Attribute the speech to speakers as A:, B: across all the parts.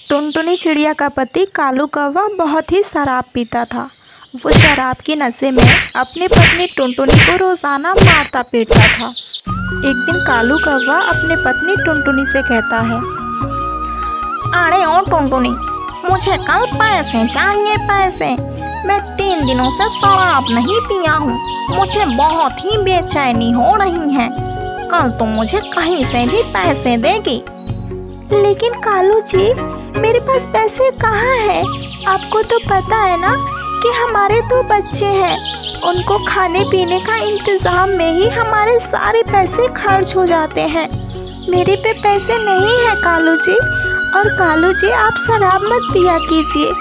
A: टुनटुनी चिड़िया का पति कालू कौवा बहुत ही शराब पीता था। वो शराब की नशे में अपनी पत्नी टुनटुनी को रोजाना मारता पीटता था। एक दिन कालू कौवा अपनी पत्नी टुनटुनी से कहता है,
B: अरे ओ टुनटुनी, मुझे कल पैसे चाहिए, पैसे। मैं 3 दिनों से शराब नहीं पिया हूँ, मुझे बहुत ही बेचैनी हो रही है। कल तुम मुझे कहीं से भी पैसे देगी।
A: लेकिन कालू जी, मेरे पास पैसे कहाँ हैं? आपको तो पता है ना कि हमारे 2 बच्चे हैं। उनको खाने पीने का इंतज़ाम में ही हमारे सारे पैसे खर्च हो जाते हैं। मेरे पे पैसे नहीं हैं कालू जी। और कालू जी, आप शराब मत पिया कीजिए।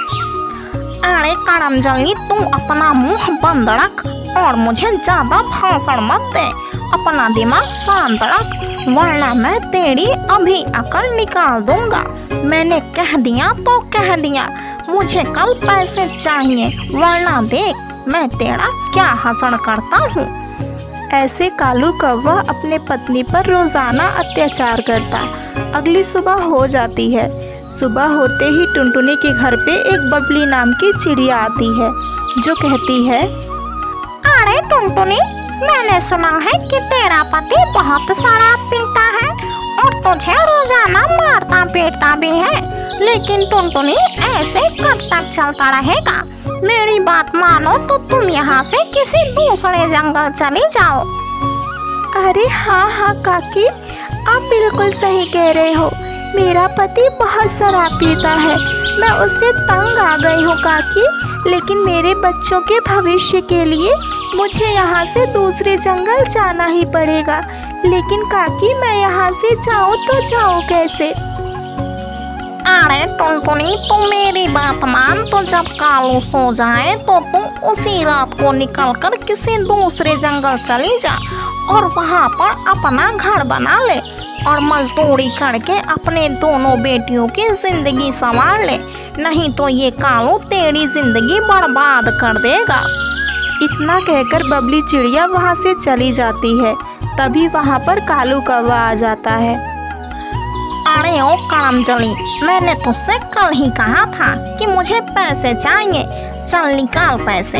B: अरे करमजली, तुम अपना मुंह बंद रख और मुझे ज़्यादा भाषण मत दे। अपना दिमाग शांत रख, वरना मैं तेरी अभी अकल निकाल दूंगा। मैंने कह दिया तो कह दिया, मुझे कल पैसे चाहिए, वरना देख मैं तेरा क्या हसन करता हूँ।
A: ऐसे कालू कौवा अपने पत्नी पर रोजाना अत्याचार करता। अगली सुबह हो जाती है। सुबह होते ही टुनटुनी के घर पे एक बबली नाम की चिड़िया आती है, जो कहती है,
B: अरे टुनटुनी, मैंने सुना है कि तेरा पति बहुत शराब पीता है और तुझे रोजाना मारता पीटता भी है। लेकिन टुनटुनी, ऐसे कब तक चलता रहेगा? मेरी बात मानो तो तुम यहाँ से किसी दूसरे जंगल चली जाओ।
A: अरे हाँ काकी, आप बिल्कुल सही कह रहे हो। मेरा पति बहुत शराब पीता है, मैं उससे तंग आ गई हूँ काकी। लेकिन मेरे बच्चों के भविष्य के लिए मुझे यहाँ से दूसरे जंगल जाना ही पड़ेगा। लेकिन काकी, मैं यहाँ से जाऊँ तो जाऊँ कैसे?
B: अरे टुनटुनी, तुम मेरी बात मान। तो जब कालू सो जाए तो तुम उसी रात को निकलकर किसी दूसरे जंगल चली जा और वहाँ पर अपना घर बना ले और मजदूरी करके अपने दोनों बेटियों की जिंदगी संवार ले। नहीं तो ये कालू तेरी जिंदगी बर्बाद कर देगा।
A: इतना कहकर बबली चिड़िया वहाँ से चली जाती है। तभी वहाँ पर कालू कौवा आ जाता है।
B: अरे ओ करमजली, मैंने तुझसे कल ही कहा था कि मुझे पैसे चाहिए, चल निकाल पैसे।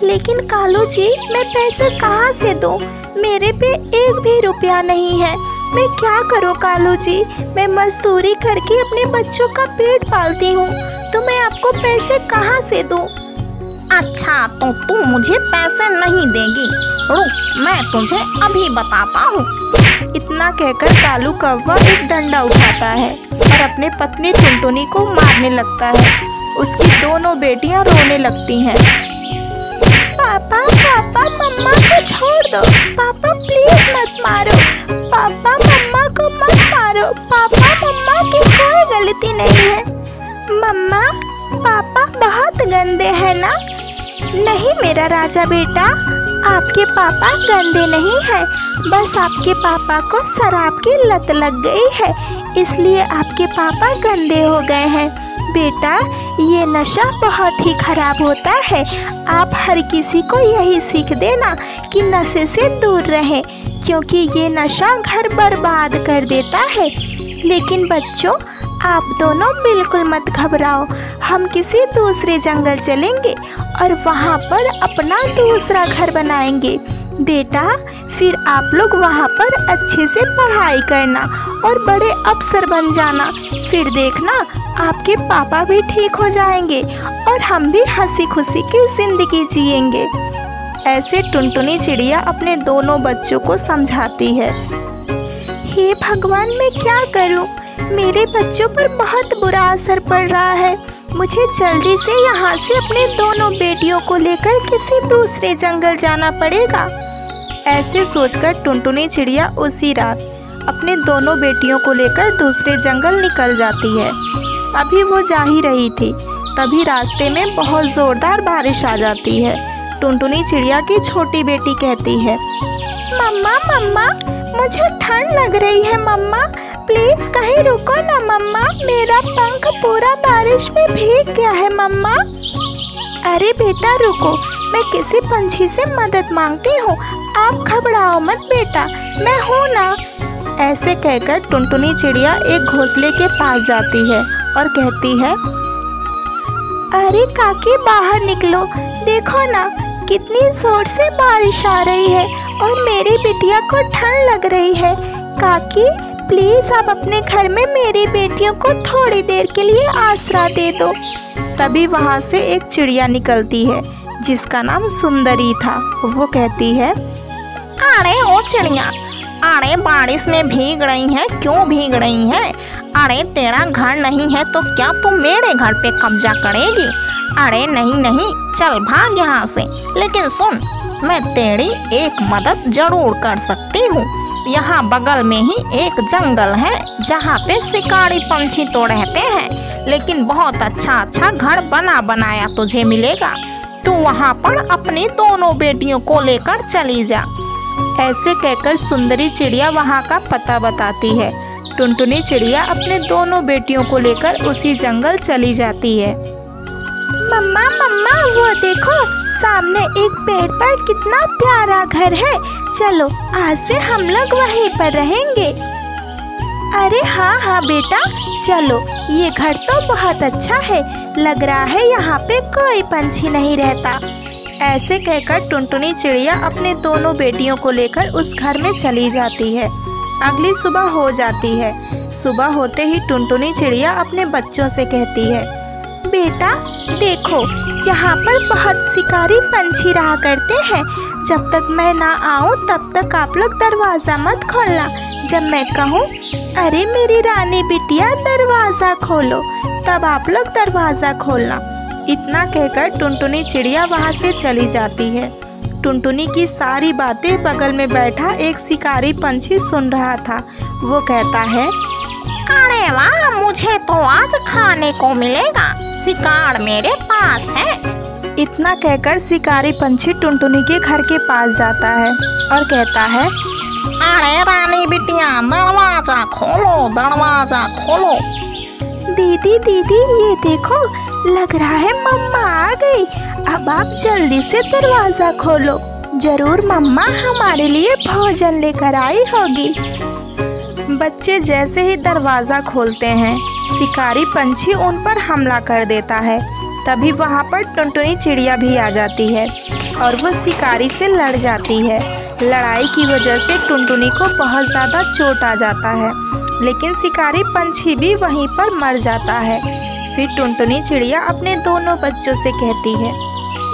A: लेकिन कालू जी, मैं पैसे कहाँ से दूँ? मेरे पे 1 भी रुपया नहीं है। मैं क्या करूँ कालू जी? मैं मजदूरी करके अपने बच्चों का पेट पालती हूँ, तो मैं आपको पैसे कहाँ से दूँ?
B: अच्छा, तो तू मुझे पैसे नहीं देगी? रुक, मैं तुझे अभी बताता हूँ।
A: इतना कहकर कालू कौवा एक डंडा उठाता है और अपने पत्नी टुनटुनी को मारने लगता है। उसकी दोनों बेटियां रोने लगती हैं। पापा, मम्मा को छोड़ दो। पापा प्लीज मत मारो। पापा, मम्मा को मत मारो। पापा, मम्मा की कोई गलती नहीं है। मम्मा, पापा बहुत गंदे हैं ना? नहीं मेरा राजा बेटा, आपके पापा गंदे नहीं हैं। बस आपके पापा को शराब की लत लग गई है, इसलिए आपके पापा गंदे हो गए हैं। बेटा, ये नशा बहुत ही खराब होता है। आप हर किसी को यही सीख देना कि नशे से दूर रहें, क्योंकि ये नशा घर बर्बाद कर देता है। लेकिन बच्चों, आप दोनों बिल्कुल मत घबराओ। हम किसी दूसरे जंगल चलेंगे और वहाँ पर अपना दूसरा घर बनाएंगे। बेटा, फिर आप लोग वहाँ पर अच्छे से पढ़ाई करना और बड़े अफसर बन जाना। फिर देखना, आपके पापा भी ठीक हो जाएंगे और हम भी हंसी खुशी की जिंदगी जिएंगे। ऐसे टुनटुनी चिड़िया अपने दोनों बच्चों को समझाती है। हे भगवान, मैं क्या करूं? मेरे बच्चों पर बहुत बुरा असर पड़ रहा है। मुझे जल्दी से यहाँ से अपने दोनों बेटियों को लेकर किसी दूसरे जंगल जाना पड़ेगा। ऐसे सोचकर टुनटुनी चिड़िया उसी रात अपने दोनों बेटियों को लेकर दूसरे जंगल निकल जाती है। अभी वो जा ही रही थी, तभी रास्ते में बहुत ज़ोरदार बारिश आ जाती है। टुनटुनी चिड़िया की छोटी बेटी कहती है, मम्मा, मुझे ठंड लग रही है। मम्मा प्लीज कहीं रुको ना। मम्मा, मेरा पंख पूरा बारिश में भीग गया है। मम्मा। अरे बेटा रुको, मैं किसी पंछी से मदद मांगती हूँ। आप घबराओ मत बेटा, मैं हूँ ना। ऐसे कहकर टुनटुनी चिड़िया एक घोंसले के पास जाती है और कहती है, अरे काकी बाहर निकलो, देखो ना कितनी जोर से बारिश आ रही है और मेरी बिटिया को ठंड लग रही है। काकी प्लीज आप अपने घर में मेरी बेटियों को थोड़ी देर के लिए आसरा दे दो। तभी वहाँ से एक चिड़िया निकलती है जिसका नाम सुंदरी था। वो कहती है,
B: अरे ओ चिड़िया, अरे बारिश में भीग रही है, क्यों भीग रही है? अरे तेरा घर नहीं है तो क्या तुम मेरे घर पे कब्जा करेगी? अरे नहीं नहीं, चल भाग यहाँ से। लेकिन सुन, मैं तेरी एक मदद जरूर कर सकती हूँ। यहाँ बगल में ही एक जंगल है जहाँ पे शिकारी पंछी तो रहते हैं, लेकिन बहुत अच्छा घर बना बनाया तुझे मिलेगा। तू वहाँ पर अपनी दोनों बेटियों को लेकर चली जा।
A: ऐसे कहकर सुंदरी चिड़िया वहाँ का पता बताती है। टुनटुनी चिड़िया अपने दोनों बेटियों को लेकर उसी जंगल चली जाती है। मम्मा मम्मा, वो देखो सामने एक पेड़ पर कितना प्यारा घर है, चलो आज से हम लोग वहीं पर रहेंगे। अरे हाँ हाँ बेटा, चलो ये घर तो बहुत अच्छा है, लग रहा है यहाँ पे कोई पंछी नहीं रहता। ऐसे कहकर टुनटुनी चिड़िया अपने दोनों बेटियों को लेकर उस घर में चली जाती है। अगली सुबह हो जाती है। सुबह होते ही टुनटुनी चिड़िया अपने बच्चों से कहती है, बेटा देखो यहाँ पर बहुत शिकारी पंछी रहा करते हैं, जब तक मैं ना आऊँ तब तक आप लोग दरवाज़ा मत खोलना। जब मैं कहूँ अरे मेरी रानी बिटिया दरवाज़ा खोलो, तब आप लोग दरवाज़ा खोलना। इतना कहकर टुनटुनी चिड़िया वहाँ से चली जाती है। टुनटुनी की सारी बातें बगल में बैठा एक शिकारी पंछी सुन रहा था। वो कहता है,
B: अरे वाह, मुझे तो आज खाने को मिलेगा, शिकार मेरे पास है।
A: इतना कहकर शिकारी पंछी टुनटुनी के घर के पास जाता है और कहता है,
B: अरे रानी बिटिया दरवाजा खोलो, दरवाजा खोलो।
A: दीदी दीदी ये देखो, लग रहा है मम्मा आ गई, अब आप जल्दी से दरवाजा खोलो, जरूर मम्मा हमारे लिए भोजन लेकर आई होगी। बच्चे जैसे ही दरवाज़ा खोलते हैं, शिकारी पंछी उन पर हमला कर देता है। तभी वहाँ पर टुनटुनी चिड़िया भी आ जाती है और वो शिकारी से लड़ जाती है। लड़ाई की वजह से टुनटुनी को बहुत ज़्यादा चोट आ जाता है, लेकिन शिकारी पंछी भी वहीं पर मर जाता है। फिर टुनटुनी चिड़िया अपने दोनों बच्चों से कहती है,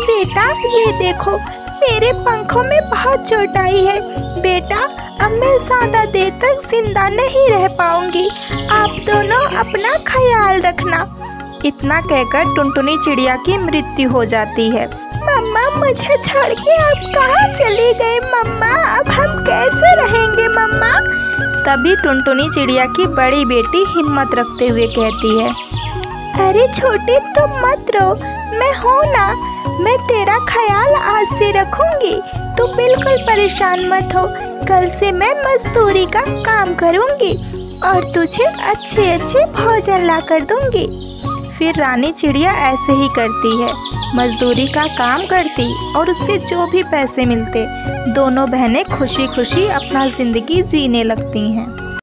A: बेटा ये देखो मेरे पंखों में बहुत चोट आई है, बेटा अब मैं ज़्यादा देर तक जिंदा नहीं रह पाऊंगी, आप दोनों अपना ख्याल रखना। इतना कहकर टुनटुनी चिड़िया की मृत्यु हो जाती है। मम्मा मुझे छोड़ के आप कहाँ चली गई मम्मा, अब हम कैसे रहेंगे मम्मा? तभी टुनटुनी चिड़िया की बड़ी बेटी हिम्मत रखते हुए कहती है, अरे छोटी तुम मत रो, मैं हूँ ना, मैं तेरा ख्याल आज से रखूंगी, तू बिल्कुल परेशान मत हो। कल से मैं मजदूरी का काम करूंगी और तुझे अच्छे अच्छे भोजन ला कर दूंगी। फिर रानी चिड़िया ऐसे ही करती है, मजदूरी का काम करती और उससे जो भी पैसे मिलते, दोनों बहनें खुशी खुशी अपना ज़िंदगी जीने लगती हैं।